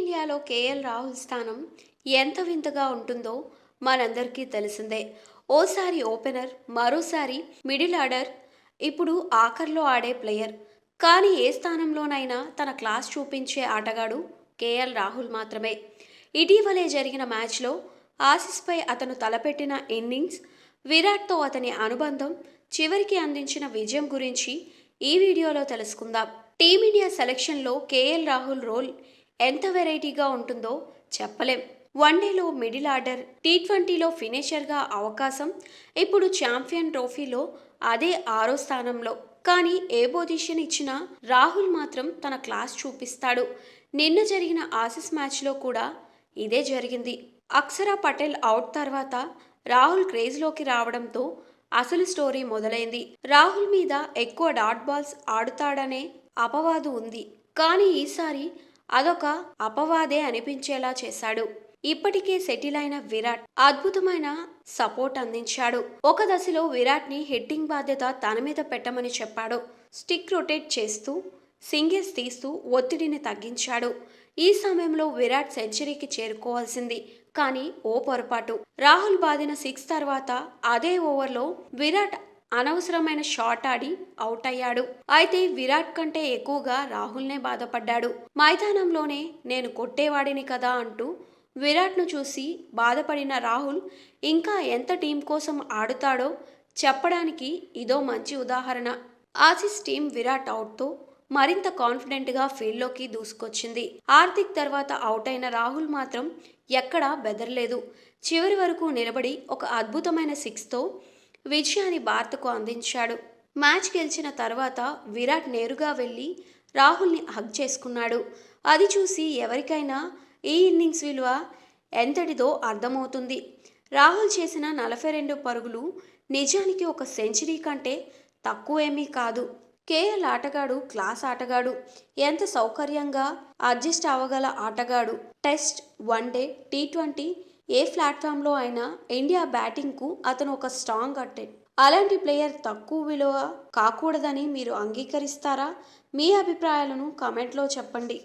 టీమిండియాలో KL Rahul స్థానం ఎంత వింతగా ఉంటుందో మనందరికీ తెలిసిందే. ఓసారి ఓపెనర్, మరోసారి మిడిల్ ఆర్డర్, ఇప్పుడు ఆఖర్లో ఆడే ప్లేయర్. కానీ ఏ స్థానంలోనైనా తన క్లాస్ చూపించే ఆటగాడు కేఎల్ రాహుల్ మాత్రమే. ఇటీవలే జరిగిన మ్యాచ్లో ఆసీస్పై అతను తలపెట్టిన ఇన్నింగ్స్, విరాట్తో అతని అనుబంధం, చివరికి అందించిన విజయం గురించి ఈ వీడియోలో తెలుసుకుందాం. టీమిండియా సెలక్షన్లో కేఎల్ రాహుల్ రోల్ ఎంత వెరైటీగా ఉంటుందో చెప్పలేం. వన్డేలో మిడిల్ ఆర్డర్, టీ20లో ఫినిషర్గా అవకాశం, ఇప్పుడు ఛాంపియన్ ట్రోఫీలో అదే 6వ స్థానంలో. కానీ ఏ పొజిషన్ ఇచ్చినా రాహుల్ మాత్రం తన క్లాస్ చూపిస్తాడు. నిన్న జరిగిన ఆసీస్ మ్యాచ్లో కూడా ఇదే జరిగింది. అక్షరా పటేల్ అవుట్ తర్వాత రాహుల్ క్రేజ్లోకి రావడంతో అసలు స్టోరీ మొదలైంది. రాహుల్ మీద ఎక్కువ డాట్ బాల్స్ ఆడుతాడనే అపవాదు ఉంది. కానీ ఈసారి అదొక అపవాదే అనిపించేలా చేశాడు. ఇప్పటికే సెటిల్ అయిన విరాట్ అద్భుతమైన సపోర్ట్ అందించాడు. ఒక దశలో విరాట్ని హిట్టింగ్ బాధ్యత తన మీద పెట్టమని చెప్పాడు. స్టిక్ రొటేట్ చేస్తూ, సింగిల్స్ తీస్తూ ఒత్తిడిని తగ్గించాడు. ఈ సమయంలో విరాట్ సెంచరీకి చేరుకోవాల్సింది. కానీ ఓ పొరపాటు. రాహుల్ బాదిన 6 తర్వాత అదే ఓవర్లో విరాట్ అనవసరమైన షాట్ ఆడి అవుట్ అయ్యాడు. అయితే విరాట్ కంటే ఎక్కువగా రాహుల్నే బాధపడ్డాడు. మైదానంలోనే నేను కొట్టేవాడిని కదా అంటూ విరాట్ను చూసి బాధపడిన రాహుల్ ఇంకా ఎంత టీం కోసం ఆడుతాడో చెప్పడానికి ఇదో మంచి ఉదాహరణ. ఆసీస్ టీం విరాట్ అవుట్తో మరింత కాన్ఫిడెంట్గా ఫీల్డ్లోకి దూసుకొచ్చింది. హార్దిక్ తర్వాత అవుట్ అయిన రాహుల్ మాత్రం ఎక్కడా బెదరలేదు. చివరి వరకు నిలబడి ఒక అద్భుతమైన 6తో విజయాన్ని భారత్కు అందించాడు. మ్యాచ్ గెలిచిన తర్వాత విరాట్ నేరుగా వెళ్లి రాహుల్ని హగ్ చేసుకున్నాడు. అది చూసి ఎవరికైనా ఈ ఇన్నింగ్స్ విలువ ఎంతటిదో అర్థమవుతుంది. రాహుల్ చేసిన 42 పరుగులు నిజానికి ఒక సెంచరీ కంటే తక్కువేమీ కాదు. కేఎల్ ఆటగాడు క్లాస్ ఆటగాడు. ఎంత సౌకర్యంగా అడ్జస్ట్ అవ్వగల ఆటగాడు. టెస్ట్, వన్డే, టీ20 ఏ ప్లాట్ఫామ్లో అయినా ఇండియా బ్యాటింగ్కు అతను ఒక స్ట్రాంగ్ అటెండ్. అలాంటి ప్లేయర్ తక్కువ విలువ కాకూడదని మీరు అంగీకరిస్తారా? మీ అభిప్రాయాలను కామెంట్లో చెప్పండి.